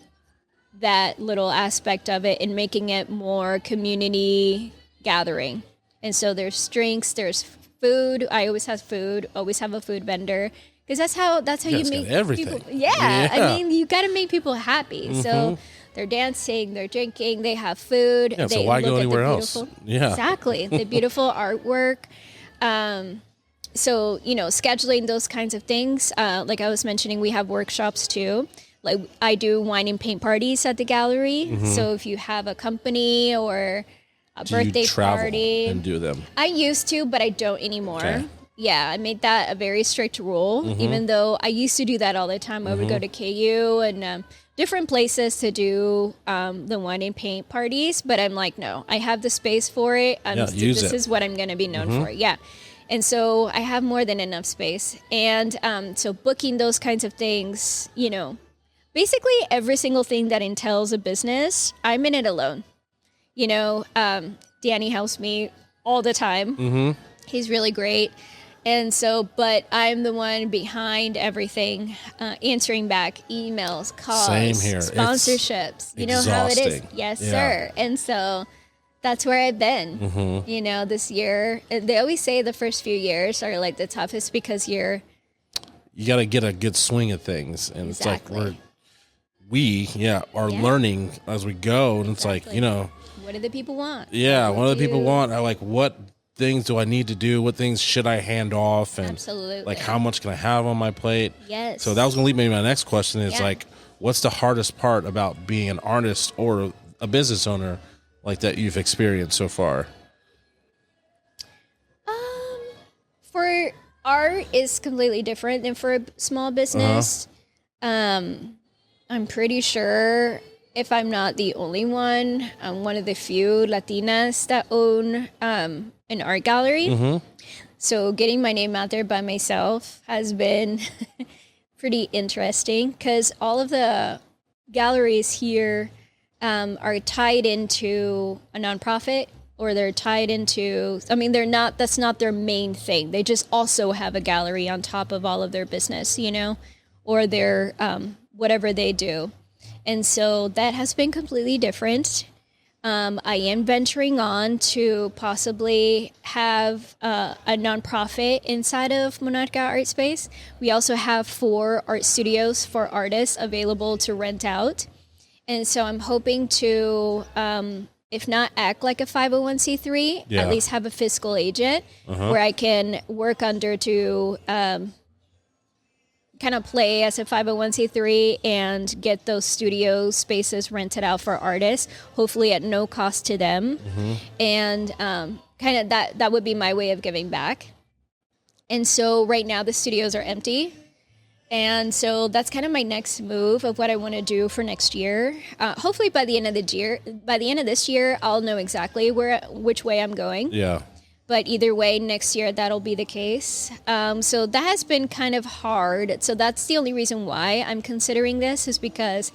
that little aspect of it and making it more community gathering. And so there's drinks, there's food. I always have food, always have a food vendor. Because that's how you make everything. People. Yeah, I mean, you got to make people happy. So they're dancing, they're drinking, they have food. Yeah, they so why look go at anywhere the else? Yeah, exactly. The beautiful artwork. So scheduling those kinds of things. Like I was mentioning, we have workshops too. Like I do wine and paint parties at the gallery. So if you have a company or a birthday party, and do them. I used to, but I don't anymore. Okay. Yeah, I made that a very strict rule, even though I used to do that all the time. I would go to KU and different places to do the wine and paint parties, but I'm like, no, I have the space for it. This is what I'm going to be known for. Yeah. And so I have more than enough space. And so booking those kinds of things, basically every single thing that entails a business, I'm in it alone. Danny helps me all the time. He's really great. And so, but I'm the one behind everything, answering back emails, calls, Same here. Sponsorships. You know how it is. Yes, sir. And so that's where I've been, this year. They always say the first few years are like the toughest because you got to get a good swing of things. And it's like we are learning as we go. And it's like, what do the people want? Yeah, what do the people want? I like, what things do I need to do? What things should I hand off? And absolutely. Like, how much can I have on my plate? Yes. So that was going to lead me to my next question is like, what's the hardest part about being an artist or a business owner like that you've experienced so far? For art is completely different than for a small business. I'm pretty sure if I'm not the only one, I'm one of the few Latinas that own an art gallery. So getting my name out there by myself has been pretty interesting because all of the galleries here are tied into a nonprofit or they're tied into, that's not their main thing. They just also have a gallery on top of all of their business, or their whatever they do. And so that has been completely different. I am venturing on to possibly have a nonprofit inside of Monarca Art Space. We also have 4 art studios for artists available to rent out. And so I'm hoping to, if not act like a 501c3, at least have a fiscal agent where I can work under to kind of play as a 501c3 and get those studio spaces rented out for artists, hopefully at no cost to them. And kind of that would be my way of giving back. And so right now the studios are empty. And so that's kind of my next move of what I want to do for next year. Hopefully by the end of this year, I'll know exactly which way I'm going. Yeah. But either way, next year, that'll be the case. So that has been kind of hard. So that's the only reason why I'm considering this is because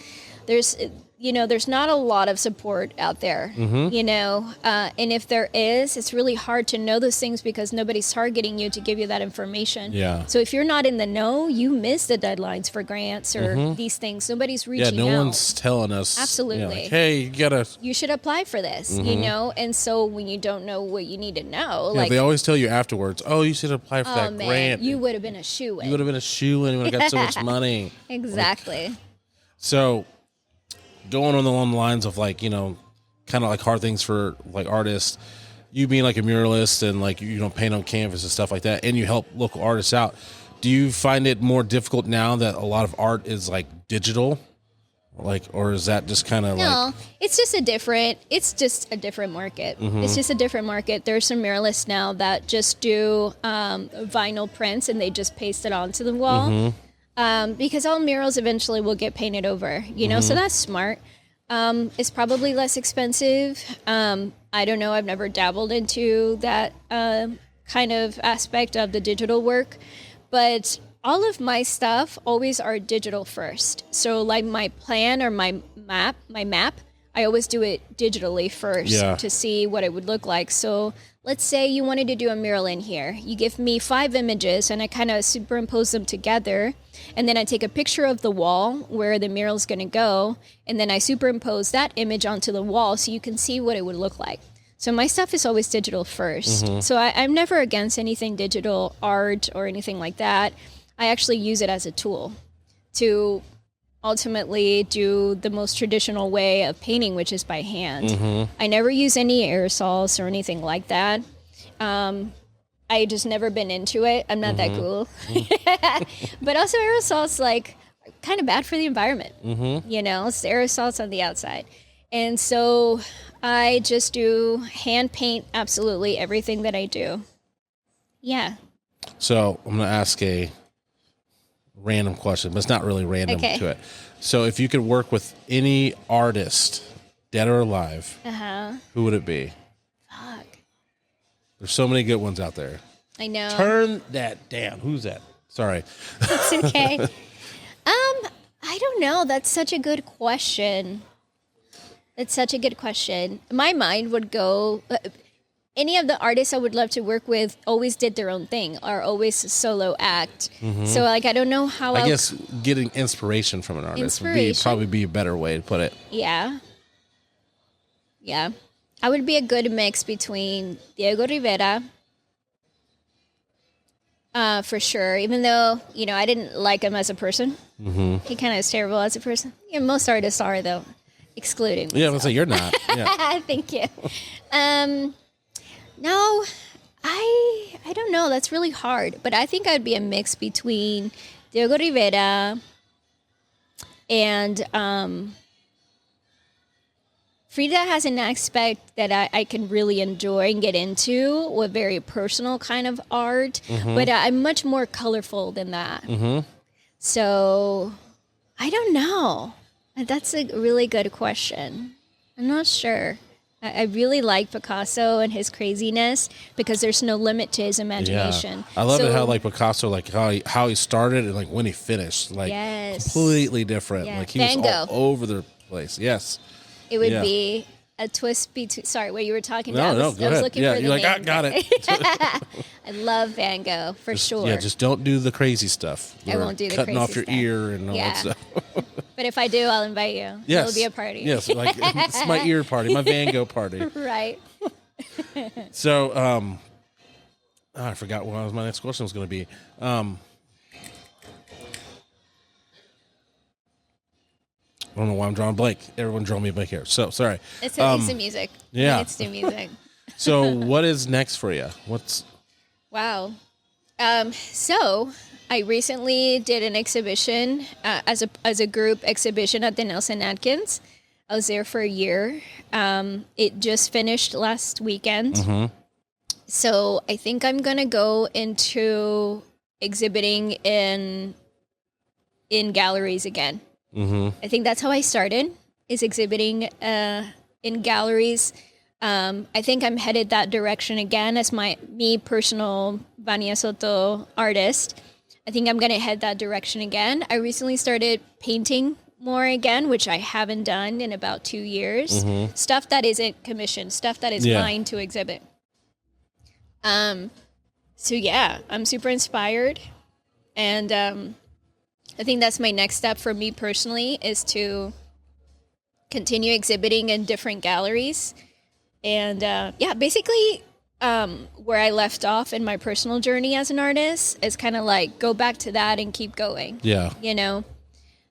there's not a lot of support out there, and if there is, it's really hard to know those things because nobody's targeting you to give you that information. Yeah. So if you're not in the know, you miss the deadlines for grants or these things. Nobody's reaching out. Yeah, no one's telling us. Absolutely. Like, hey, you should apply for this, and so when you don't know what you need to know, they always tell you afterwards, oh, you should apply for that grant. You would have been a shoo-in. You would have been a shoo-in. You would have got so much money. Exactly. So going on the lines of like, kind of like hard things for like artists, you being like a muralist and like, paint on canvas and stuff like that, and you help local artists out. Do you find it more difficult now that a lot of art is like digital? Or is that just kind of No, it's just a different market. It's just a different market. There's some muralists now that just do vinyl prints and they just paste it onto the wall. Because all murals eventually will get painted over, so that's smart. It's probably less expensive. I don't know. I've never dabbled into that kind of aspect of the digital work, but all of my stuff always are digital first. So like my plan or my map, I always do it digitally first to see what it would look like. So let's say you wanted to do a mural in here. You give me 5 images and I kind of superimpose them together. And then I take a picture of the wall where the mural is going to go. And then I superimpose that image onto the wall so you can see what it would look like. So my stuff is always digital first. So I'm never against anything digital art or anything like that. I actually use it as a tool to ultimately do the most traditional way of painting, which is by hand. I never use any aerosols or anything like that. I just never been into it. I'm not that cool. But also aerosols like kind of bad for the environment. It's the aerosols on the outside. And so I just do hand paint absolutely everything that I do. Yeah. So I'm going to ask a random question, but it's not really random to it. So if you could work with any artist, dead or alive, who would it be? Fuck. There's so many good ones out there. I know. Turn that down. Who's that? Sorry. It's okay. I don't know. That's such a good question. My mind would go... any of the artists I would love to work with always did their own thing or always a solo act. So like, I don't know how I guess getting inspiration from an artist would probably be a better way to put it. Yeah. I would be a good mix between Diego Rivera, for sure. Even though, I didn't like him as a person. He kind of is terrible as a person. Yeah, most artists are though, excluding myself. Yeah, I was like, you're not. Yeah. Thank you. No, I don't know. That's really hard. But I think I'd be a mix between Diego Rivera and Frida has an aspect that I can really enjoy and get into with very personal kind of art. But I'm much more colorful than that. So I don't know. That's a really good question. I'm not sure. I really like Picasso and his craziness because there's no limit to his imagination. Yeah. I love it how like Picasso, like how he started and like when he finished, like completely different. Yeah. Like he was all over the place. Yes. It would be a twist between. Sorry, what you were talking about. I was looking for the you're like, name. got it. I love Van Gogh for sure. Yeah, just don't do the crazy stuff. I won't do the cutting crazy off your stuff. ear and all that stuff. But if I do, I'll invite you. Yes. It'll be a party. Yes, like it's my ear party, my Van Gogh party. Right. So, I forgot what my next question was going to be. I don't know why I'm drawing blank. Everyone draw me a blank here. So sorry. It's the music. Yeah. It's the music. So what is next for you? Wow. So I recently did an exhibition as a group exhibition at the Nelson Atkins. I was there for a year. It just finished last weekend. So I think I'm gonna go into exhibiting in galleries again. I think that's how I started, is exhibiting in galleries. I think I'm headed that direction again as me personal Vania Soto artist. I think I'm going to head that direction again. I recently started painting more again, which I haven't done in about 2 years. Stuff that isn't commissioned, stuff that is mine to exhibit. So yeah, I'm super inspired. And I think that's my next step for me personally, is to continue exhibiting in different galleries. And basically where I left off in my personal journey as an artist is kind of like go back to that and keep going. Yeah. You know?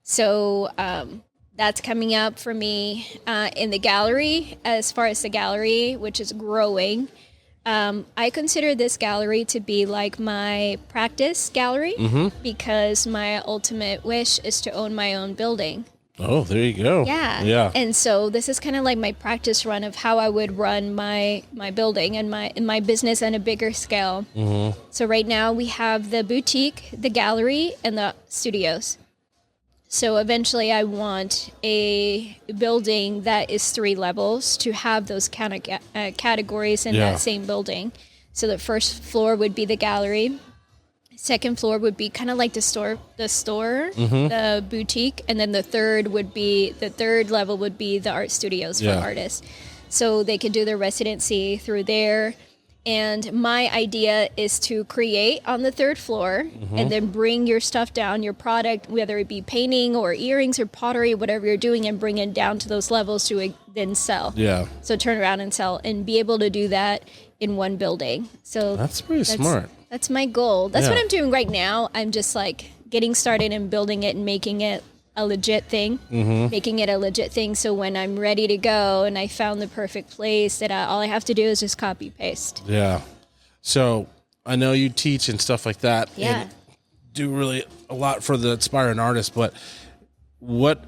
So that's coming up for me in the gallery. As far as the gallery, which is growing, I consider this gallery to be like my practice gallery because my ultimate wish is to own my own building. Oh, there you go. Yeah. Yeah. And so this is kind of like my practice run of how I would run my building and my business on a bigger scale. So right now we have the boutique, the gallery, and the studios. So eventually I want a building that is 3 levels to have those kind of categories in that same building. So the first floor would be the gallery. Second floor would be kind of like the store, the boutique. And then the third level would be the art studios for artists. So they could do their residency through there. And my idea is to create on the 3rd floor and then bring your stuff down, your product, whether it be painting or earrings or pottery, whatever you're doing, and bring it down to those levels to then sell. Yeah. So turn around and sell and be able to do that in one building. So that's pretty smart. That's my goal. That's what I'm doing right now. I'm just like getting started and building it and making it a legit thing, So when I'm ready to go and I found the perfect place, that all I have to do is just copy paste. Yeah. So I know you teach and stuff like that. Yeah. And do really a lot for the aspiring artist, but what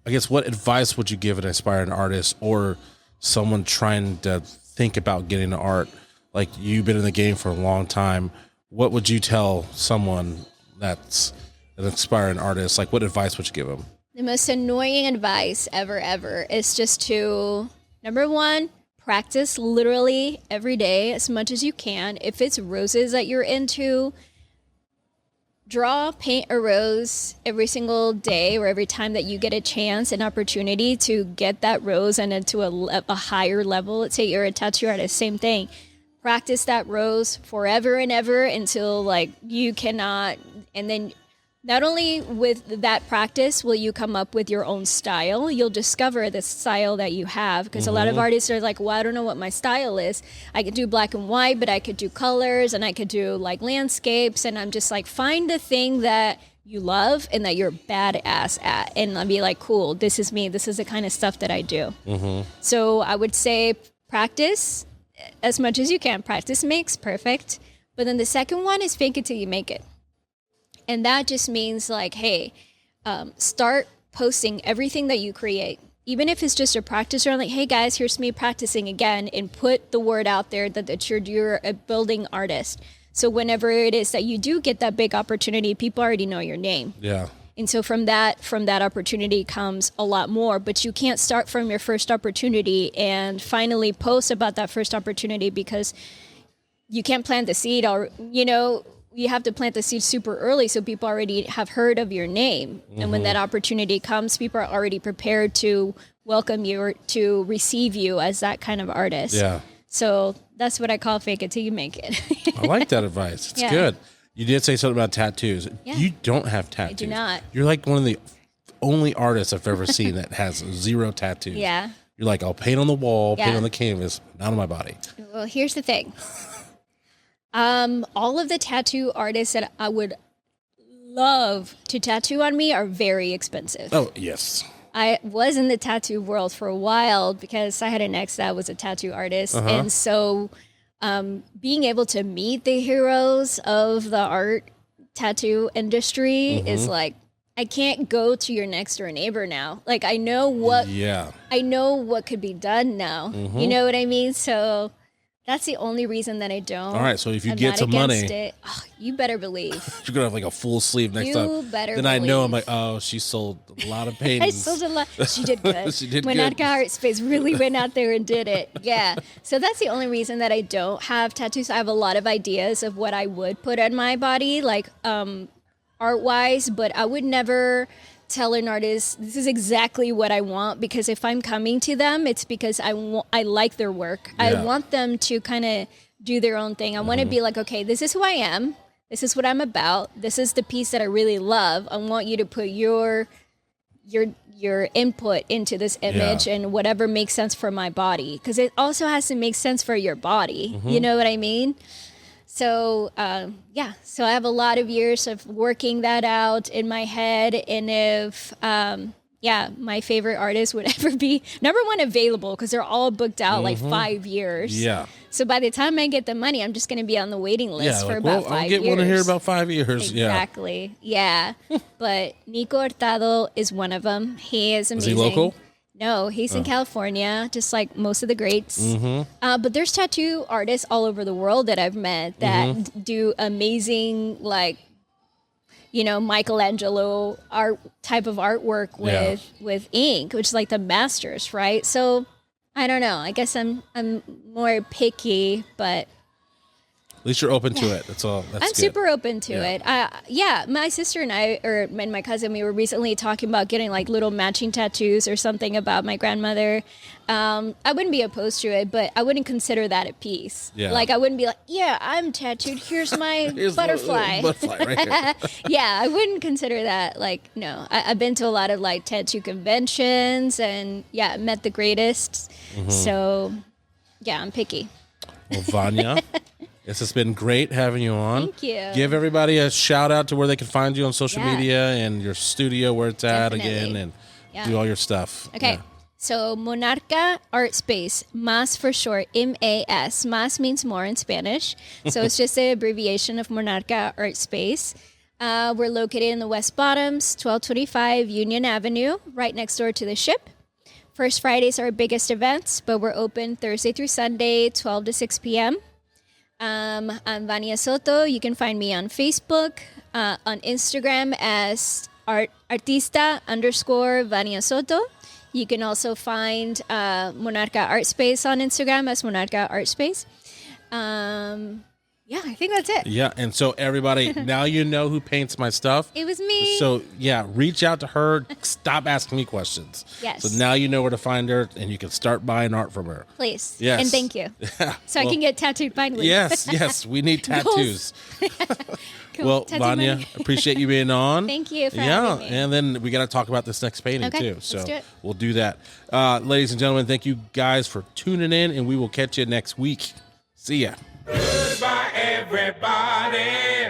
advice would you give an aspiring artist or someone trying to think about getting into art? Like, you've been in the game for a long time. What would you tell someone that's an aspiring artist? Like, what advice would you give them? The most annoying advice ever is just to, number one, practice literally every day as much as you can. If it's roses that you're into, paint a rose every single day or every time that you get a chance, an opportunity to get that rose and into a higher level. Let's say you're a tattoo artist, same thing. Practice that rose forever and ever until like you cannot, and then not only with that practice will you come up with your own style, you'll discover the style that you have, because a lot of artists are like, well, I don't know what my style is. I could do black and white, but I could do colors and I could do like landscapes, and I'm just like, find the thing that you love and that you're badass at, and I'll be like, cool, this is me, this is the kind of stuff that I do. So I would say practice as much as you can. Practice makes perfect. But then the second one is fake it till you make it. And that just means like, hey, start posting everything that you create. Even if it's just a practice run, like, hey guys, here's me practicing again, and put the word out there that you're a building artist. So whenever it is that you do get that big opportunity, people already know your name. Yeah. And so from that opportunity comes a lot more, but you can't start from your first opportunity and finally post about that first opportunity, because you can't plant the seed, or, you have to plant the seed super early so people already have heard of your name. And when that opportunity comes, people are already prepared to welcome you or to receive you as that kind of artist. Yeah. So that's what I call fake it till you make it. I like that advice. It's good. You did say something about tattoos. Yeah. You don't have tattoos. I do not. You're like one of the only artists I've ever seen that has 0 tattoos. Yeah. You're like, I'll paint on the wall, paint on the canvas, not on my body. Well, here's the thing. All of the tattoo artists that I would love to tattoo on me are very expensive. Oh, yes. I was in the tattoo world for a while because I had an ex that was a tattoo artist. And so being able to meet the heroes of the art tattoo industry is like, I can't go to your next door neighbor now. Like, I know what could be done now. You know what I mean? So that's the only reason that I don't. All right, so if you get some money, you better believe you're gonna have like a full sleeve next time. You better. Then believe. I know I'm like, oh, she sold a lot of paintings. I sold a lot. She did good. She did Monarca good. Art Space really went out there and did it. Yeah. So that's the only reason that I don't have tattoos. I have a lot of ideas of what I would put on my body, like art-wise, but I would never tell an artist, this is exactly what I want, because if I'm coming to them, it's because I like their work. Yeah. I want them to kind of do their own thing. I want to be like, okay, this is who I am. This is what I'm about. This is the piece that I really love. I want you to put your input into this image and whatever makes sense for my body, because it also has to make sense for your body. You know what I mean? So so I have a lot of years of working that out in my head. And if my favorite artist would ever be number one available, because they're all booked out like 5 years. Yeah. So by the time I get the money, I'm just going to be on the waiting list for about 5 years. I'll get one here about 5 years. Exactly. Yeah. But Nico Hurtado is one of them. He is amazing. Is he local? No, he's in California, just like most of the greats. But there's tattoo artists all over the world that I've met that do amazing, like, Michelangelo art type of artwork with ink, which is like the masters, right? So I don't know. I guess I'm more picky, but at least you're open to it. That's all. That's I'm good. super open to it. My sister and I, and my cousin, we were recently talking about getting like little matching tattoos or something about my grandmother. I wouldn't be opposed to it, but I wouldn't consider that a piece. Yeah. Like I wouldn't be like, yeah, I'm tattooed. Here's my butterfly. Butterfly right here. Yeah, I wouldn't consider that. Like, no, I've been to a lot of like tattoo conventions and met the greatest. So I'm picky. Well, Vania, this has been great having you on. Thank you. Give everybody a shout out to where they can find you on social media and your studio, where it's at Definitely. again, and do all your stuff. Okay. Yeah. So Monarca Art Space, MAS for short, M-A-S. MAS means more in Spanish. So it's just an abbreviation of Monarca Art Space. We're located in the West Bottoms, 1225 Union Avenue, right next door to the ship. First Fridays are our biggest events, but we're open Thursday through Sunday, 12 to 6 p.m. I'm Vania Soto. You can find me on Facebook, on Instagram as artista_Vania Soto. You can also find Monarca Art Space on Instagram as Monarca Art Space. I think that's it. Yeah, and so everybody, now you know who paints my stuff. It was me. So, reach out to her. Stop asking me questions. Yes. So now you know where to find her, and you can start buying art from her. Please. Yes. And thank you. So I can get tattooed finally. Yes, we need tattoos. Cool. Well, Tattoo Vania, money. appreciate you being on. Thank you for having me. And then we got to talk about this next painting too. So let's do it. we'll do that. Ladies and gentlemen, thank you guys for tuning in, and we will catch you next week. See ya. Goodbye, everybody.